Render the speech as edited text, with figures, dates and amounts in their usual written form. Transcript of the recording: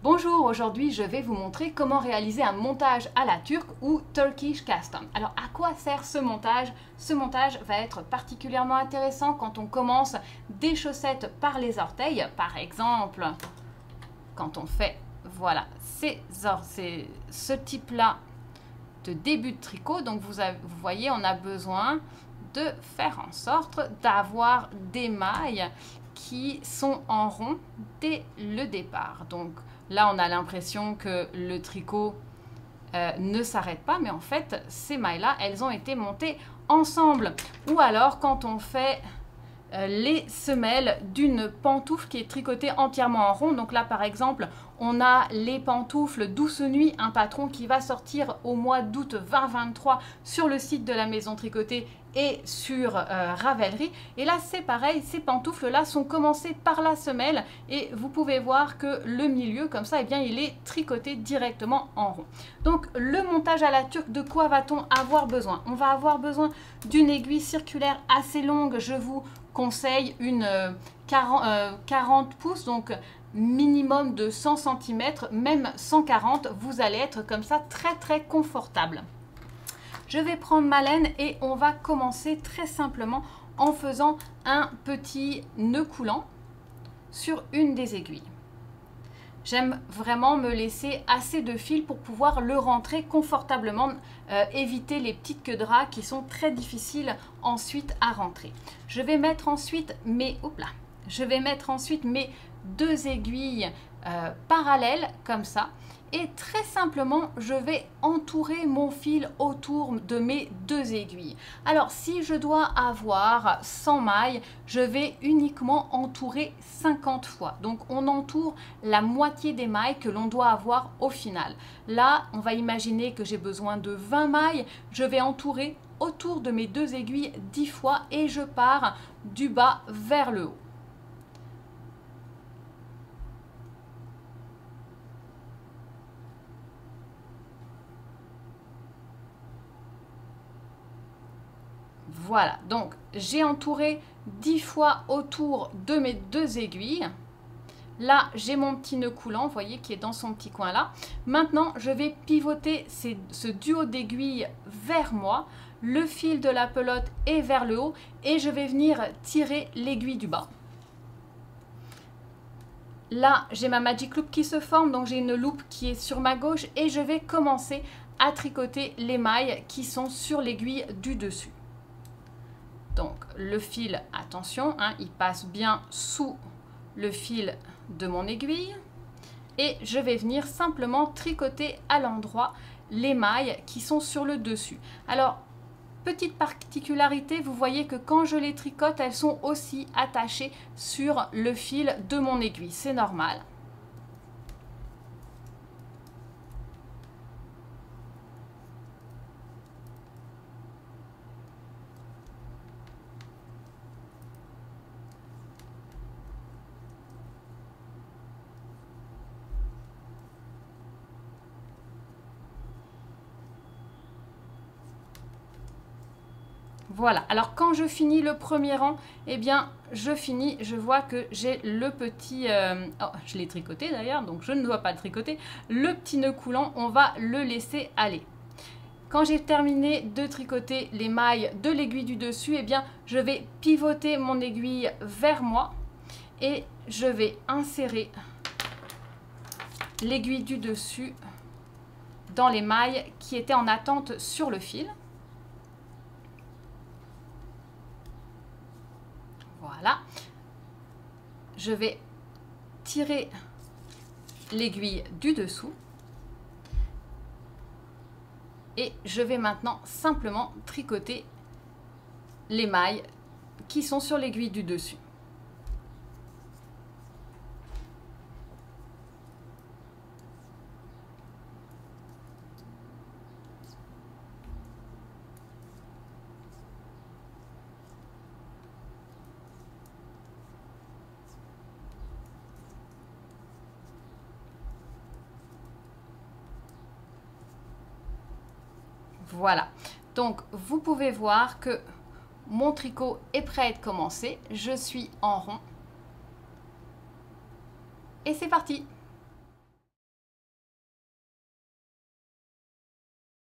Bonjour, aujourd'hui je vais vous montrer comment réaliser un montage à la turque ou Turkish custom. Alors à quoi sert ce montage? Ce montage va être particulièrement intéressant quand on commence des chaussettes par les orteils. Par exemple, quand on fait voilà, ce type-là de début de tricot. Donc vous voyez, on a besoin de faire en sorte d'avoir des mailles qui sont en rond dès le départ. Donc là, on a l'impression que le tricot ne s'arrête pas, mais en fait, ces mailles-là, elles ont été montées ensemble. Ou alors, quand on fait les semelles d'une pantoufle qui est tricotée entièrement en rond. Donc là, par exemple, on a les pantoufles Douce Nuit, un patron qui va sortir au mois d'août 2023 sur le site de la Maison Tricotée et sur Ravelry. Et là, c'est pareil, ces pantoufles-là sont commencées par la semelle et vous pouvez voir que le milieu, comme ça, eh bien, il est tricoté directement en rond. Donc, le montage à la turque, de quoi va-t-on avoir besoin? On va avoir besoin d'une aiguille circulaire assez longue. Je vous conseille une 40 pouces, donc minimum de 100 cm, même 140, vous allez être comme ça très confortable. Je vais prendre ma laine et on va commencer très simplement en faisant un petit nœud coulant sur une des aiguilles. J'aime vraiment me laisser assez de fil pour pouvoir le rentrer confortablement, éviter les petites queues de ras qui sont très difficiles ensuite à rentrer. Je vais mettre ensuite mes deux aiguilles parallèles comme ça. Et très simplement, je vais entourer mon fil autour de mes deux aiguilles. Alors, si je dois avoir 100 mailles, je vais uniquement entourer 50 fois. Donc, on entoure la moitié des mailles que l'on doit avoir au final. Là, on va imaginer que j'ai besoin de 20 mailles. Je vais entourer autour de mes deux aiguilles 10 fois et je pars du bas vers le haut. Voilà, donc j'ai entouré 10 fois autour de mes deux aiguilles. Là, j'ai mon petit nœud coulant, vous voyez, qui est dans son petit coin là. Maintenant, je vais pivoter ce duo d'aiguilles vers moi. Le fil de la pelote est vers le haut et je vais venir tirer l'aiguille du bas. Là, j'ai ma magic loop qui se forme, donc j'ai une loupe qui est sur ma gauche et je vais commencer à tricoter les mailles qui sont sur l'aiguille du dessus. Donc le fil, attention, hein, il passe bien sous le fil de mon aiguille et je vais venir simplement tricoter à l'endroit les mailles qui sont sur le dessus. Alors, petite particularité, vous voyez que quand je les tricote, elles sont aussi attachées sur le fil de mon aiguille, c'est normal. Voilà, alors quand je finis le premier rang, eh bien je vois que j'ai le petit, oh, je l'ai tricoté d'ailleurs, donc je ne dois pas le tricoter, le petit nœud coulant, on va le laisser aller. Quand j'ai terminé de tricoter les mailles de l'aiguille du dessus, eh bien je vais pivoter mon aiguille vers moi et je vais insérer l'aiguille du dessus dans les mailles qui étaient en attente sur le fil. Voilà, je vais tirer l'aiguille du dessous et je vais maintenant simplement tricoter les mailles qui sont sur l'aiguille du dessus. Voilà, donc vous pouvez voir que mon tricot est prêt à être commencé. Je suis en rond. Et c'est parti!